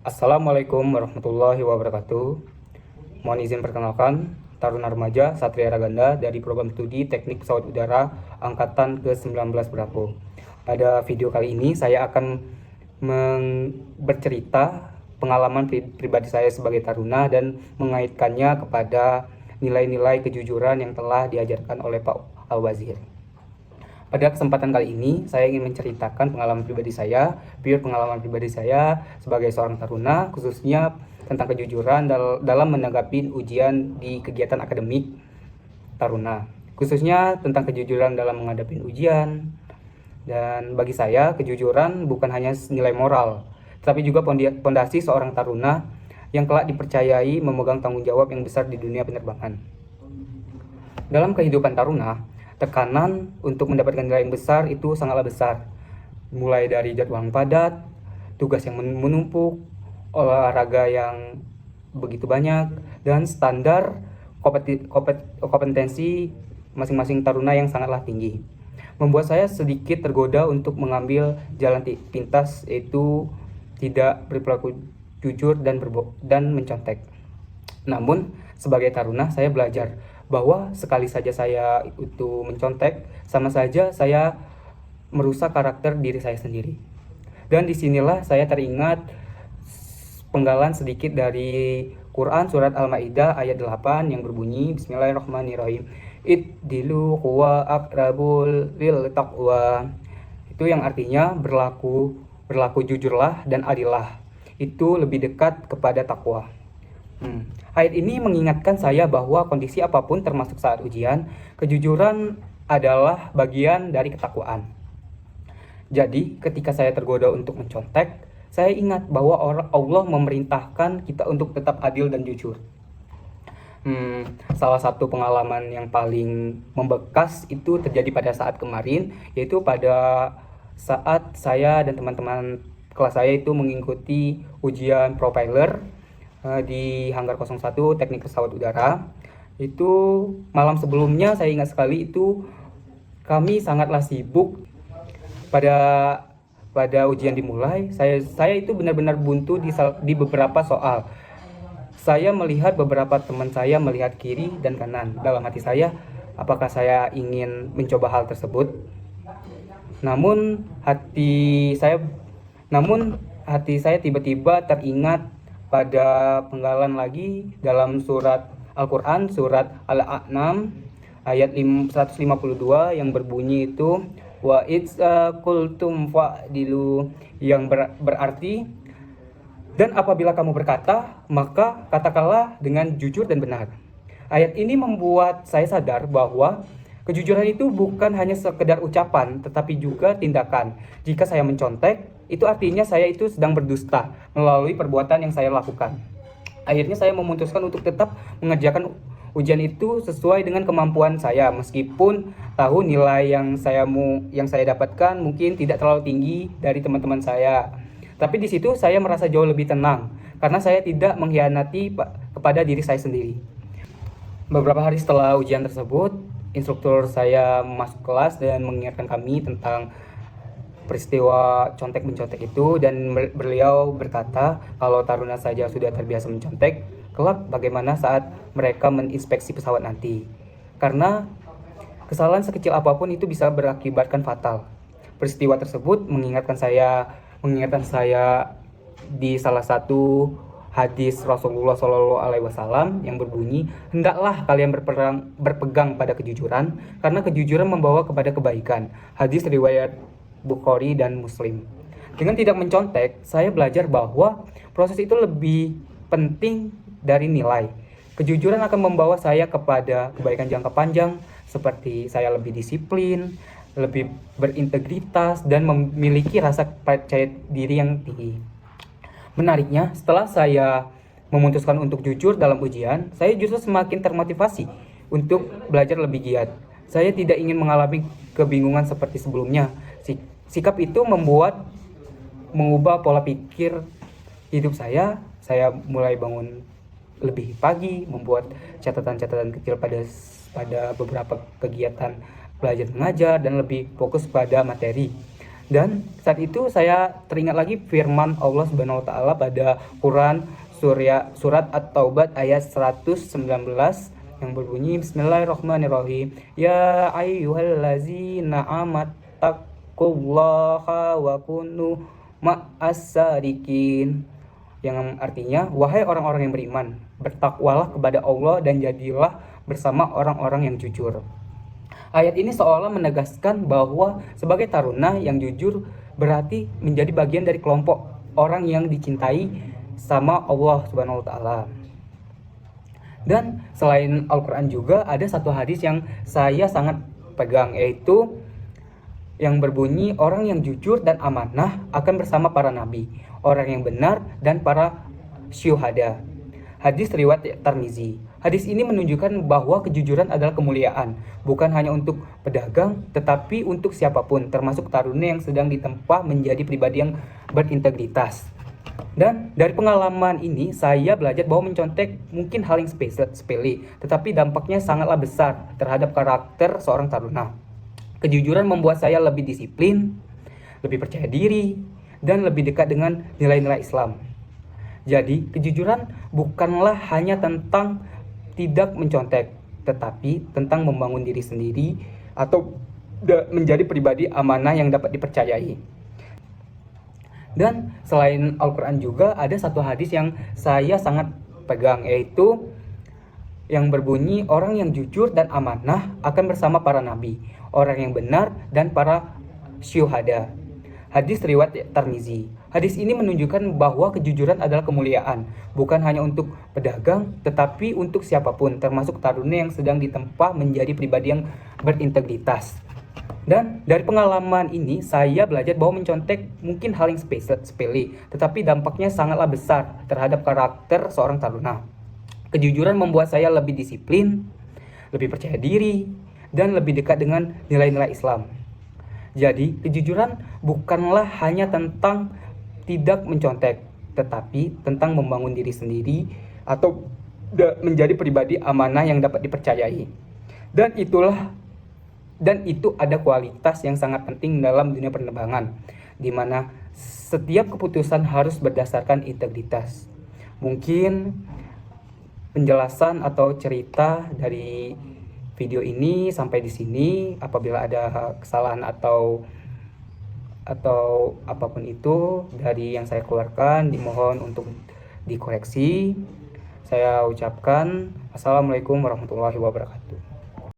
Assalamualaikum warahmatullahi wabarakatuh. Mohon izin perkenalkan, Taruna Remaja Satria Raganda dari Program Studi Teknik Pesawat Udara Angkatan ke-19 Bravo. Pada video kali ini saya akan bercerita pengalaman pribadi saya sebagai taruna dan mengaitkannya kepada nilai-nilai kejujuran yang telah diajarkan oleh Pak Al-Wazir. Pada kesempatan kali ini, saya ingin menceritakan pengalaman pribadi saya, pengalaman pribadi saya sebagai seorang taruna, khususnya tentang kejujuran dalam menanggapi ujian di kegiatan akademik taruna. Khususnya tentang kejujuran dalam menghadapi ujian. Dan bagi saya, kejujuran bukan hanya nilai moral, tetapi juga pondasi seorang taruna yang kelak dipercayai memegang tanggung jawab yang besar di dunia penerbangan. Dalam kehidupan taruna, tekanan untuk mendapatkan nilai yang besar itu sangatlah besar. Mulai dari jadwal yang padat, tugas yang menumpuk, olahraga yang begitu banyak, dan standar kompetensi masing-masing taruna yang sangatlah tinggi. Membuat saya sedikit tergoda untuk mengambil jalan pintas, yaitu tidak berperilaku jujur dan mencontek. Namun, sebagai taruna saya belajar bahwa sekali saja saya itu mencontek, sama saja saya merusak karakter diri saya sendiri. Dan disinilah saya teringat penggalan sedikit dari Quran surat Al-Maidah ayat 8 yang berbunyi Bismillahirrahmanirrahim. Iddilu huwa aqrabul lil taqwa. Itu yang artinya berlaku jujurlah dan adillah. Itu lebih dekat kepada takwa. Ayat ini mengingatkan saya bahwa kondisi apapun termasuk saat ujian, kejujuran adalah bagian dari ketakwaan. Jadi, ketika saya tergoda untuk mencontek, saya ingat bahwa Allah memerintahkan kita untuk tetap adil dan jujur. Salah satu pengalaman yang paling membekas itu terjadi pada saat kemarin, yaitu pada saat saya dan teman-teman kelas saya itu mengikuti ujian profiler di Hanggar 01 Teknik Pesawat Udara. Itu malam sebelumnya saya ingat sekali itu kami sangatlah sibuk pada ujian dimulai. Saya itu benar-benar buntu di beberapa soal. Saya melihat beberapa teman saya melihat kiri dan kanan. Dalam hati saya, apakah saya ingin mencoba hal tersebut? Namun hati saya tiba-tiba teringat pada penggalan lagi dalam surat Al-Quran, surat Al-A'nam ayat 152 yang berbunyi itu wa idza qultum fa'dilu, yang berarti dan apabila kamu berkata maka katakanlah dengan jujur dan benar. Ayat ini membuat saya sadar bahwa kejujuran itu bukan hanya sekedar ucapan, tetapi juga tindakan. Jika saya mencontek, itu artinya saya itu sedang berdusta melalui perbuatan yang saya lakukan. Akhirnya saya memutuskan untuk tetap mengerjakan ujian itu sesuai dengan kemampuan saya, meskipun tahu nilai yang saya dapatkan mungkin tidak terlalu tinggi dari teman-teman saya. Tapi di situ saya merasa jauh lebih tenang karena saya tidak mengkhianati kepada diri saya sendiri. Beberapa hari setelah ujian tersebut, instruktur saya masuk kelas dan mengingatkan kami tentang peristiwa contek-mencontek itu, dan beliau berkata kalau taruna saja sudah terbiasa mencontek, kelak bagaimana saat mereka menginspeksi pesawat nanti. Karena kesalahan sekecil apapun itu bisa berakibatkan fatal. Peristiwa tersebut mengingatkan saya di salah satu hadis Rasulullah SAW yang berbunyi, hendaklah kalian berpegang pada kejujuran, karena kejujuran membawa kepada kebaikan. Hadis riwayat Bukhari dan Muslim. Dengan tidak mencontek, saya belajar bahwa proses itu lebih penting dari nilai. Kejujuran akan membawa saya kepada kebaikan jangka panjang, seperti saya lebih disiplin, lebih berintegritas, dan memiliki rasa percaya diri yang tinggi. Menariknya, setelah saya memutuskan untuk jujur dalam ujian, saya justru semakin termotivasi untuk belajar lebih giat. Saya tidak ingin mengalami kebingungan seperti sebelumnya. Sikap itu mengubah pola pikir hidup saya. Saya mulai bangun lebih pagi, membuat catatan-catatan kecil pada beberapa kegiatan belajar mengajar, dan lebih fokus pada materi. Dan saat itu saya teringat lagi firman Allah Subhanahu wa taala pada Quran surat At-Taubah ayat 119 yang berbunyi Bismillahirrahmanirrahim. Ya ayyuhallazina amattaqullaha wa kunu ma'as-sadiqin. Yang artinya, wahai orang-orang yang beriman, bertakwalah kepada Allah dan jadilah bersama orang-orang yang jujur. Ayat ini seolah menegaskan bahwa sebagai taruna yang jujur berarti menjadi bagian dari kelompok orang yang dicintai sama Allah Subhanahu wa taala. Dan selain Al-Qur'an juga ada satu hadis yang saya sangat pegang, yaitu yang berbunyi orang yang jujur dan amanah akan bersama para nabi, orang yang benar dan para syuhada. Hadis riwayat Tirmizi. Hadis ini menunjukkan bahwa kejujuran adalah kemuliaan, bukan hanya untuk pedagang, tetapi untuk siapapun, termasuk taruna yang sedang ditempa menjadi pribadi yang berintegritas. Dan dari pengalaman ini, saya belajar bahwa mencontek mungkin hal yang sepele, tetapi dampaknya sangatlah besar terhadap karakter seorang taruna. Kejujuran membuat saya lebih disiplin, lebih percaya diri, dan lebih dekat dengan nilai-nilai Islam. Jadi, kejujuran bukanlah hanya tentang tidak mencontek, tetapi tentang membangun diri sendiri atau menjadi pribadi amanah yang dapat dipercayai. Dan selain Al-Quran juga ada satu hadis yang saya sangat pegang, yaitu yang berbunyi orang yang jujur dan amanah akan bersama para nabi, orang yang benar dan para syuhada. Hadis riwayat Tirmizi. Hadis ini menunjukkan bahwa kejujuran adalah kemuliaan, bukan hanya untuk pedagang, tetapi untuk siapapun, termasuk taruna yang sedang ditempa menjadi pribadi yang berintegritas. Dan dari pengalaman ini, saya belajar bahwa mencontek mungkin hal yang sepele, tetapi dampaknya sangatlah besar terhadap karakter seorang taruna. Kejujuran membuat saya lebih disiplin, lebih percaya diri, dan lebih dekat dengan nilai-nilai Islam. Jadi, kejujuran bukanlah hanya tentang tidak mencontek, tetapi tentang membangun diri sendiri atau menjadi pribadi amanah yang dapat dipercayai. Dan itu ada kualitas yang sangat penting dalam dunia penerbangan, di mana setiap keputusan harus berdasarkan integritas. Mungkin penjelasan atau cerita dari video ini sampai di sini. Apabila ada kesalahan atau apapun itu dari yang saya keluarkan, dimohon untuk dikoreksi. Saya ucapkan Assalamualaikum warahmatullahi wabarakatuh.